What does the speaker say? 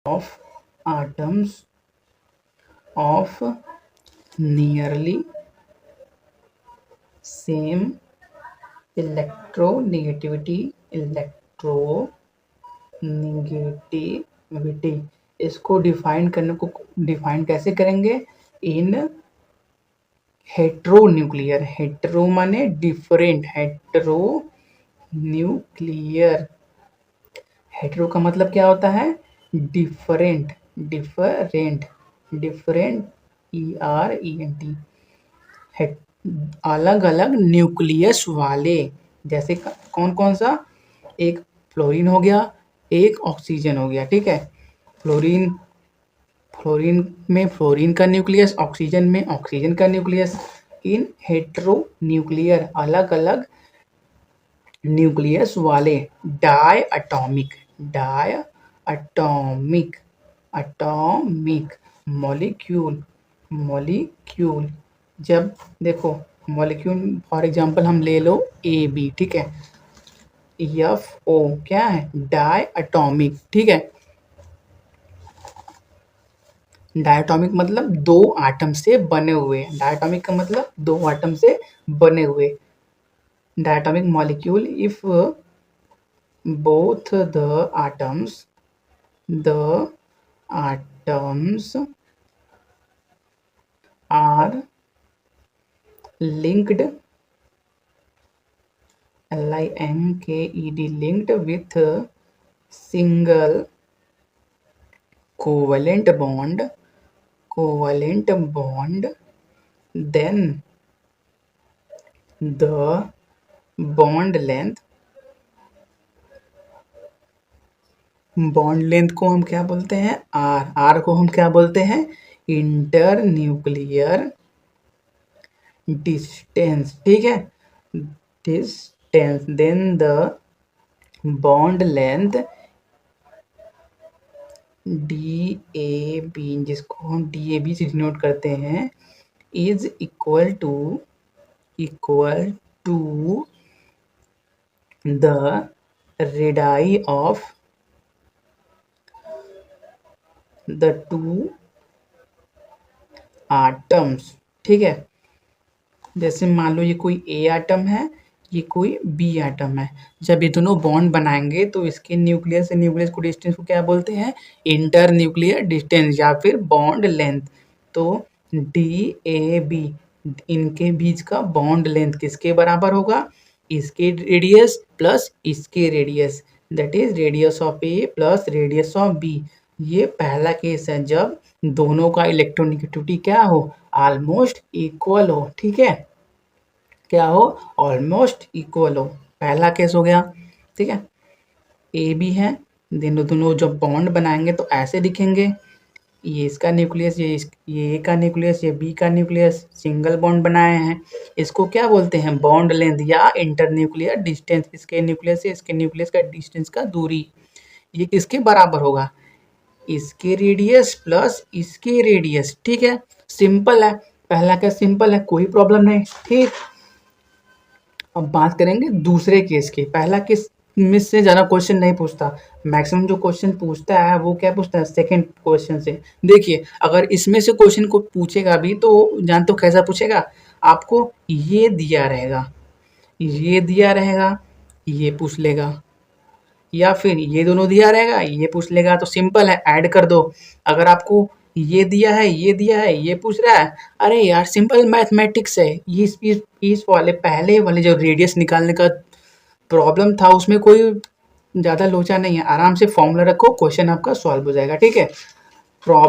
of atoms of nearly same electronegativity इसको define कैसे करेंगे? इन हेट्रोन्यूक्लियर, हेट्रो माने डिफरेंट, हेट्रोन्यूक्लियर, हेट्रो का मतलब क्या होता है? डिफरेंट, डिफरेंट, डिफरेंट, ERENT, अलग अलग न्यूक्लियस वाले। जैसे कौन कौन सा? एक फ्लोरीन हो गया, एक ऑक्सीजन हो गया, ठीक है। फ्लोरीन में फ्लोरीन का न्यूक्लियस, ऑक्सीजन में ऑक्सीजन का न्यूक्लियस। इन हेट्रो न्यूक्लियर, अलग अलग न्यूक्लियस वाले। Diatomic, atomic, molecule. जब देखो मॉलिक्यूल फॉर एग्जांपल हम ले लो AB, ठीक है। FO क्या है? डाई अटोमिक, ठीक है। डायटोमिक मतलब दो आटम से बने हुए। डायटोमिक का मतलब दो आटम से बने हुए। Diatomic molecule if both the atoms are linked, linked with single covalent bond, then the bond length को हम क्या बोलते हैं? R को हम क्या बोलते हैं? इंटर न्यूक्लियर डिस्टेंस, ठीक है। Distance, then the bond length DAB, जिसको हम DAB से डिनोट करते हैं, is equal to the radius of the two atoms, ठीक है। जैसे मान लो ये कोई A आटम है, ये कोई B आटम है। जब ये दोनों बॉन्ड बनाएंगे तो इसके न्यूक्लियस से न्यूक्लियस को डिस्टेंस को क्या बोलते हैं? इंटर न्यूक्लियर डिस्टेंस या फिर बॉन्ड लेंथ। तो DAB, इनके बीच का बॉन्ड लेंथ किसके बराबर होगा? इसके रेडियस प्लस इसके radius, that is radius of A plus radius of B। ये पहला केस है जब दोनों का इलेक्ट्रोनेगेटिविटी क्या हो? ऑलमोस्ट इक्वल हो, ठीक है। क्या हो? ऑलमोस्ट इक्वल हो, पहला केस हो गया, ठीक है। AB है, दोनों जब बॉन्ड बनाएंगे तो ऐसे दिखेंगे। ये इसका न्यूक्लियस, ये A का न्यूक्लियस, ये B का न्यूक्लियस, सिंगल बॉन्ड बनाए हैं। इसको क्या बोलते हैं? बॉन्ड लेंथ या इंटर न्यूक्लियर डिस्टेंस। इसके न्यूक्लियस से इसके न्यूक्लियस का डिस्टेंस का दूरी, ये किसके बराबर होगा? इसके रेडियस प्लस इसके रेडियस, ठीक है। सिंपल है, पहला केस सिंपल है, कोई प्रॉब्लम नहीं, ठीक। अब बात करेंगे दूसरे केस की। पहला केस में से ज़्यादा क्वेश्चन नहीं पूछता, मैक्सिमम जो क्वेश्चन पूछता है वो क्या पूछता है? सेकंड क्वेश्चन से। देखिए अगर इसमें से क्वेश्चन को पूछेगा भी तो जानते हो कैसा पूछेगा? आपको ये दिया रहेगा, ये पूछ लेगा, या फिर ये दोनों दिया रहेगा, ये पूछ लेगा। तो सिंपल है, ऐड कर दो। अगर आपको ये दिया है, ये पूछ रहा है, अरे यार सिंपल मैथमेटिक्स है। इस वाले पहले वाले जो रेडियस निकालने का प्रॉब्लम था उसमें कोई ज़्यादा लोचा नहीं है। आराम से फॉर्मूला रखो, क्वेश्चन आपका सॉल्व हो जाएगा, ठीक है। प्रॉब्लम